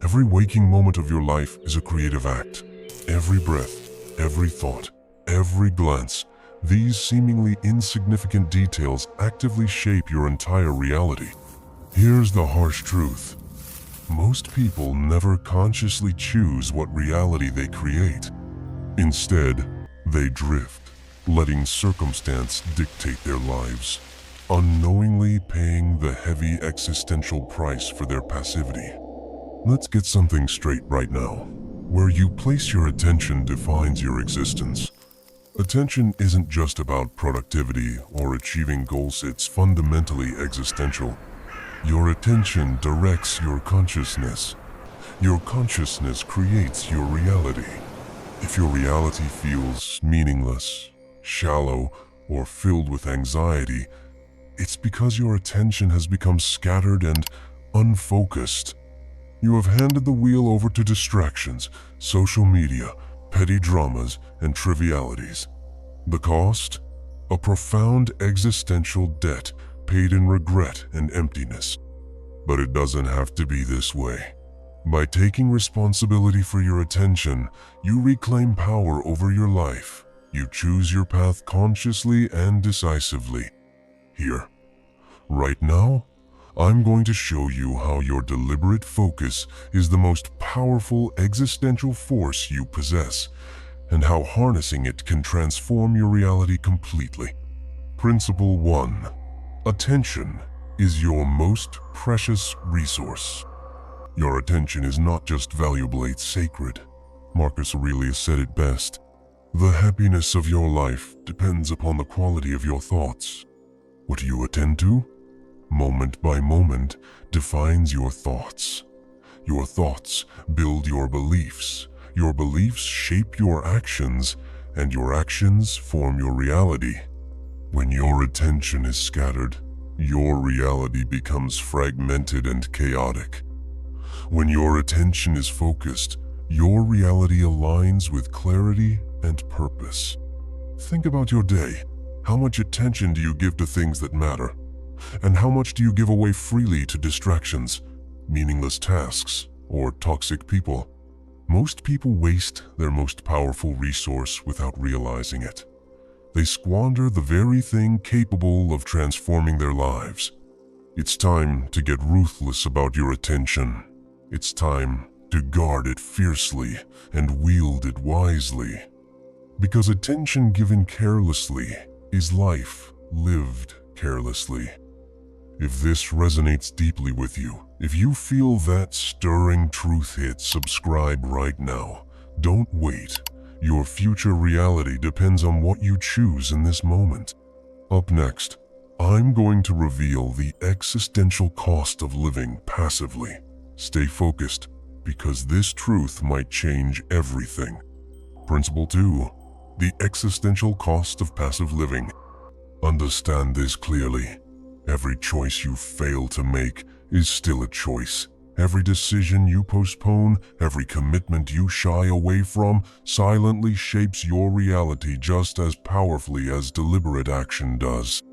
Every waking moment of your life is a creative act. Every breath, every thought, every glance, these seemingly insignificant details actively shape your entire reality. Here's the harsh truth. Most people never consciously choose what reality they create. Instead, they drift, letting circumstance dictate their lives, unknowingly paying the heavy existential price for their passivity. Let's get something straight right now. Where you place your attention defines your existence. Attention isn't just about productivity or achieving goals, it's fundamentally existential. Your attention directs your consciousness. Your consciousness creates your reality. If your reality feels meaningless, shallow, or filled with anxiety, it's because your attention has become scattered and unfocused. You have handed the wheel over to distractions, social media, petty dramas, and trivialities. The cost? A profound existential debt paid in regret and emptiness. But it doesn't have to be this way. By taking responsibility for your attention, you reclaim power over your life. You choose your path consciously and decisively. Here, right now, I'm going to show you how your deliberate focus is the most powerful existential force you possess, and how harnessing it can transform your reality completely. Principle 1. Attention is your most precious resource. Your attention is not just valuable, it's sacred. Marcus Aurelius said it best. The happiness of your life depends upon the quality of your thoughts. What you attend to, moment by moment, defines your thoughts. Your thoughts build your beliefs. Your beliefs shape your actions, and your actions form your reality. When your attention is scattered, your reality becomes fragmented and chaotic. When your attention is focused, your reality aligns with clarity and purpose. Think about your day. How much attention do you give to things that matter? And how much do you give away freely to distractions, meaningless tasks, or toxic people? Most people waste their most powerful resource without realizing it. They squander the very thing capable of transforming their lives. It's time to get ruthless about your attention. It's time to guard it fiercely and wield it wisely. Because attention given carelessly is life lived carelessly. If this resonates deeply with you, if you feel that stirring truth hit, subscribe right now. Don't wait. Your future reality depends on what you choose in this moment. Up next, I'm going to reveal the existential cost of living passively. Stay focused, because this truth might change everything. Principle 2. The existential cost of passive living. Understand this clearly. Every choice you fail to make is still a choice. Every decision you postpone, every commitment you shy away from, silently shapes your reality just as powerfully as deliberate action does.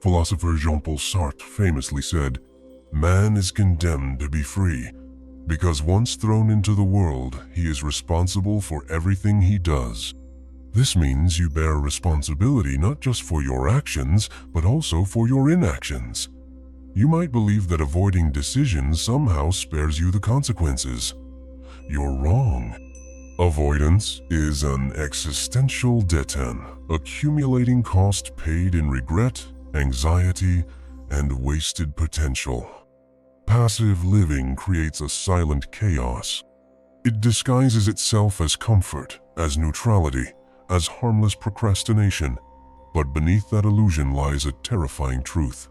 Philosopher Jean-Paul Sartre famously said, "Man is condemned to be free, because once thrown into the world, he is responsible for everything he does." This means you bear responsibility not just for your actions, but also for your inactions. You might believe that avoiding decisions somehow spares you the consequences. You're wrong. Avoidance is an existential debt, accumulating cost paid in regret, anxiety, and wasted potential. Passive living creates a silent chaos. It disguises itself as comfort, as neutrality, as harmless procrastination, but beneath that illusion lies a terrifying truth.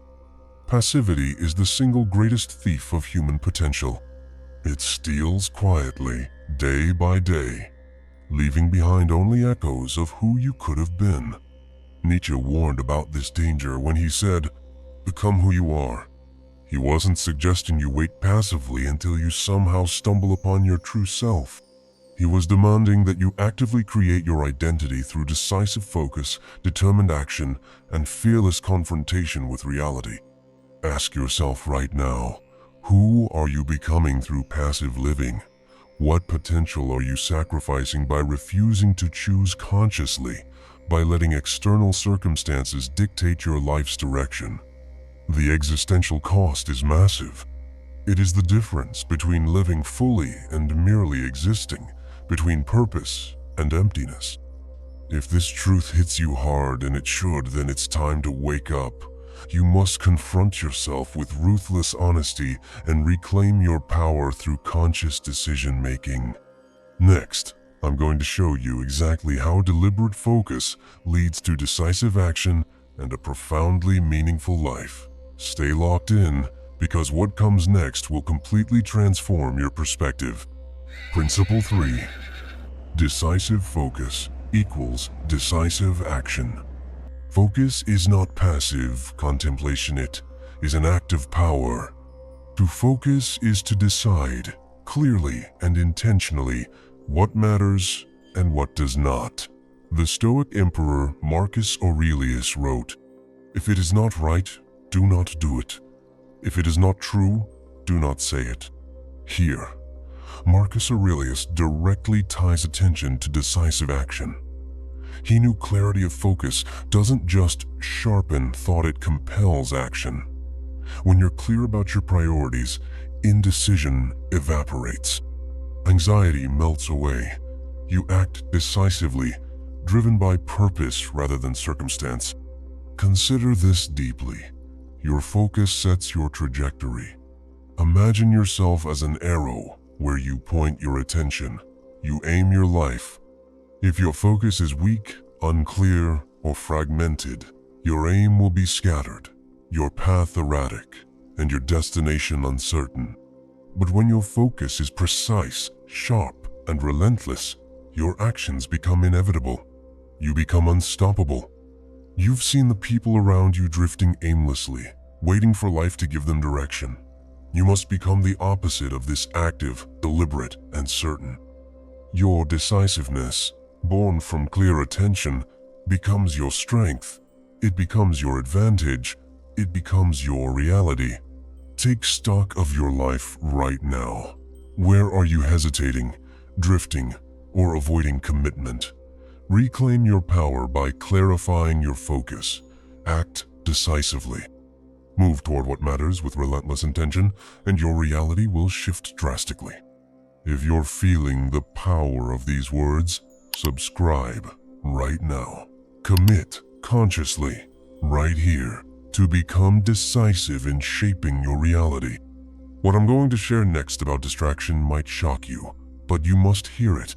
Passivity is the single greatest thief of human potential. It steals quietly, day by day, leaving behind only echoes of who you could have been. Nietzsche warned about this danger when he said, "Become who you are." He wasn't suggesting you wait passively until you somehow stumble upon your true self. He was demanding that you actively create your identity through decisive focus, determined action, and fearless confrontation with reality. Ask yourself right now, Who are you becoming through passive living? What potential are you sacrificing by refusing to choose consciously, by letting external circumstances dictate your life's direction? The existential cost is massive. It is the difference between living fully and merely existing, between purpose and emptiness. If this truth hits you hard, and it should, then it's time to wake up. You must confront yourself with ruthless honesty and reclaim your power through conscious decision-making. Next, I'm going to show you exactly how deliberate focus leads to decisive action and a profoundly meaningful life. Stay locked in, because what comes next will completely transform your perspective. Principle 3. Decisive focus equals decisive action. Focus is not passive contemplation, it is an act of power. To focus is to decide, clearly and intentionally, what matters and what does not. The Stoic Emperor Marcus Aurelius wrote, "If it is not right, do not do it. If it is not true, do not say it." Here, Marcus Aurelius directly ties attention to decisive action. He knew clarity of focus doesn't just sharpen thought, it compels action. When you're clear about your priorities, indecision evaporates. Anxiety melts away. You act decisively, driven by purpose rather than circumstance. Consider this deeply. Your focus sets your trajectory. Imagine yourself as an arrow where you point your attention. You aim your life. If your focus is weak, unclear, or fragmented, your aim will be scattered, your path erratic, and your destination uncertain. But when your focus is precise, sharp, and relentless, your actions become inevitable. You become unstoppable. You've seen the people around you drifting aimlessly, waiting for life to give them direction. You must become the opposite of this: active, deliberate, and certain. Your decisiveness, born from clear attention, becomes your strength. It becomes your advantage. It becomes your reality. Take stock of your life right now. Where are you hesitating, drifting, or avoiding commitment? Reclaim your power by clarifying your focus. Act decisively. Move toward what matters with relentless intention, and your reality will shift drastically. If you're feeling the power of these words, subscribe right now. Commit consciously right here to become decisive in shaping your reality. What I'm going to share next about distraction might shock you, but you must hear it.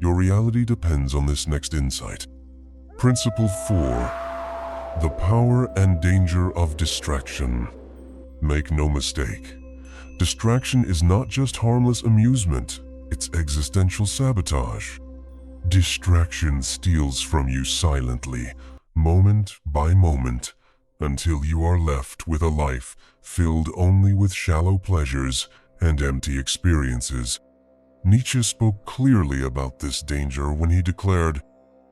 Your reality depends on this next insight. Principle 4. The power and danger of distraction. Make no mistake, distraction is not just harmless amusement, it's existential sabotage. Distraction steals from you silently, moment by moment, until you are left with a life filled only with shallow pleasures and empty experiences. Nietzsche spoke clearly about this danger when he declared,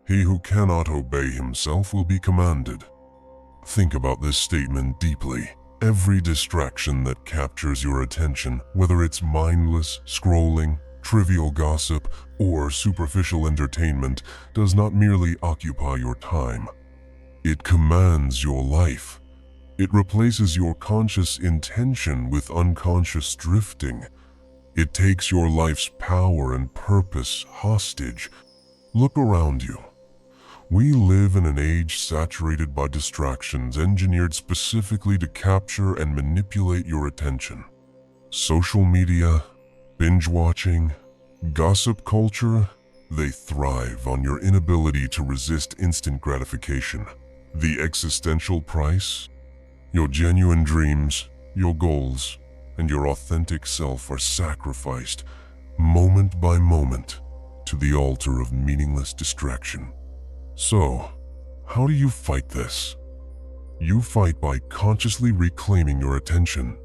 "He who cannot obey himself will be commanded." Think about this statement deeply. Every distraction that captures your attention, whether it's mindless scrolling, trivial gossip, or superficial entertainment, does not merely occupy your time. It commands your life. It replaces your conscious intention with unconscious drifting. It takes your life's power and purpose hostage. Look around you. We live in an age saturated by distractions engineered specifically to capture and manipulate your attention. Social media, binge watching, gossip culture, they thrive on your inability to resist instant gratification. The existential price? Your genuine dreams, your goals, and your authentic self are sacrificed, moment by moment, to the altar of meaningless distraction. So, how do you fight this? You fight by consciously reclaiming your attention.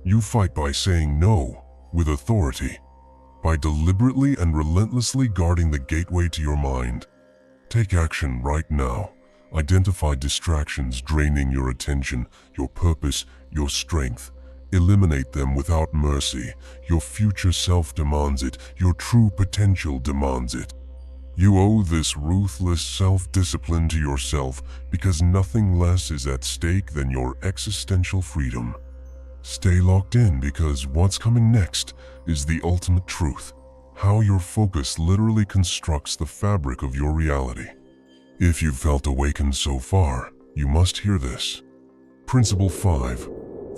You fight by saying no with authority, by deliberately and relentlessly guarding the gateway to your mind. Take action right now. Identify distractions draining your attention, your purpose, your strength, Eliminate them without mercy. Your future self demands it. Your true potential demands it. You owe this ruthless self-discipline to yourself because nothing less is at stake than your existential freedom. Stay locked in because what's coming next is the ultimate truth. How your focus literally constructs the fabric of your reality. If you've felt awakened so far, you must hear this. Principle 5.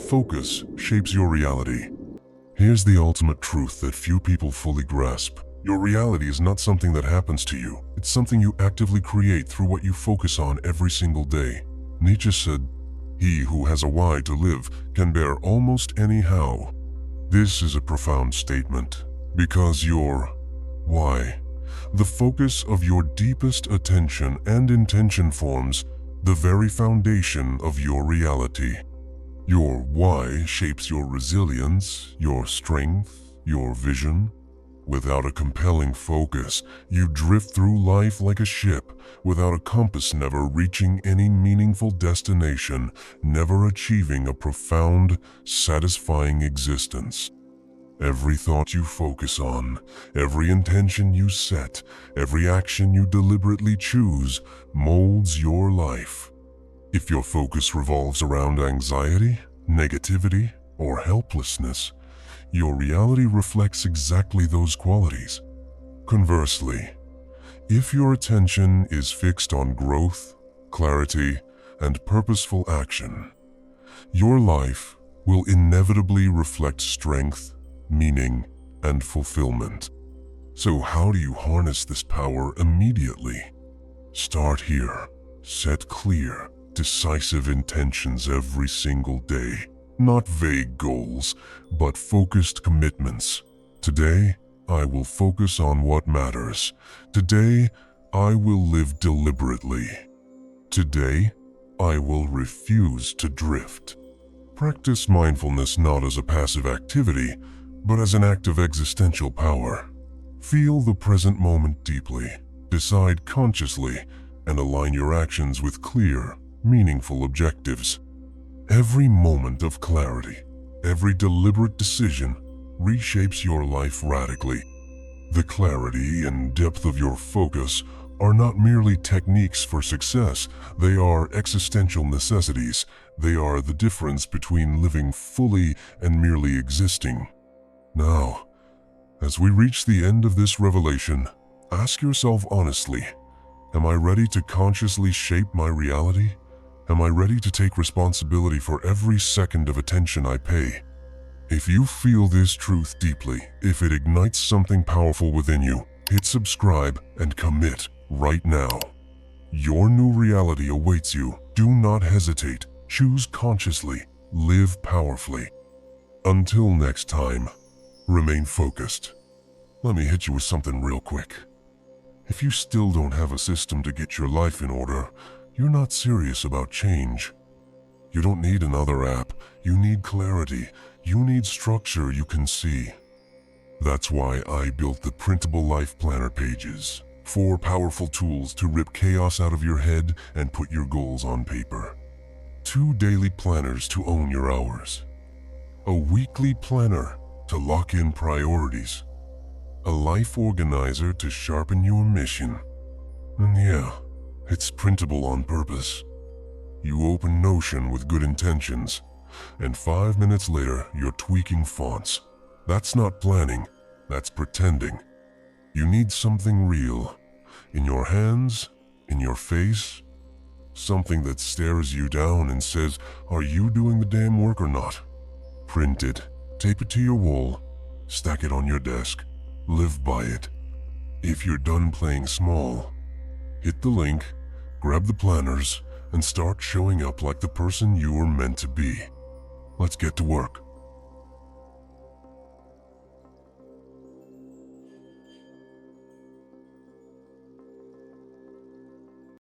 Focus shapes your reality. Here's the ultimate truth that few people fully grasp. Your reality is not something that happens to you. It's something you actively create through what you focus on every single day. Nietzsche said, "He who has a why to live can bear almost any how." This is a profound statement, because your why, the focus of your deepest attention and intention, forms the very foundation of your reality. Your why shapes your resilience, your strength, your vision. Without a compelling focus, you drift through life like a ship, without a compass, never reaching any meaningful destination, never achieving a profound, satisfying existence. Every thought you focus on, every intention you set, every action you deliberately choose, molds your life. If your focus revolves around anxiety, negativity, or helplessness, your reality reflects exactly those qualities. Conversely, if your attention is fixed on growth, clarity, and purposeful action, your life will inevitably reflect strength, meaning, and fulfillment. So how do you harness this power immediately? Start here. Set clear, decisive intentions every single day. Not vague goals, but focused commitments. Today, I will focus on what matters. Today, I will live deliberately. Today, I will refuse to drift. Practice mindfulness not as a passive activity, but as an act of existential power. Feel the present moment deeply, decide consciously, and align your actions with clear, meaningful objectives. Every moment of clarity, every deliberate decision, reshapes your life radically. The clarity and depth of your focus are not merely techniques for success, they are existential necessities. They are the difference between living fully and merely existing. Now, as we reach the end of this revelation, ask yourself honestly, am I ready to consciously shape my reality? Am I ready to take responsibility for every second of attention I pay? If you feel this truth deeply, if it ignites something powerful within you, hit subscribe and commit right now. Your new reality awaits you. Do not hesitate. Choose consciously. Live powerfully. Until next time, remain focused. Let me hit you with something real quick. If you still don't have a system to get your life in order, you're not serious about change. You don't need another app. You need clarity. You need structure you can see. That's why I built the printable life planner pages. 4 powerful tools to rip chaos out of your head and put your goals on paper. 2 daily planners to own your hours. A weekly planner to lock in priorities. A life organizer to sharpen your mission. And yeah, it's printable on purpose. You open Notion with good intentions, and 5 minutes later, you're tweaking fonts. That's not planning, that's pretending. You need something real, in your hands, in your face, something that stares you down and says, are you doing the damn work or not? Print it, tape it to your wall, stack it on your desk, live by it. If you're done playing small, hit the link, grab the planners, and start showing up like the person you were meant to be. Let's get to work.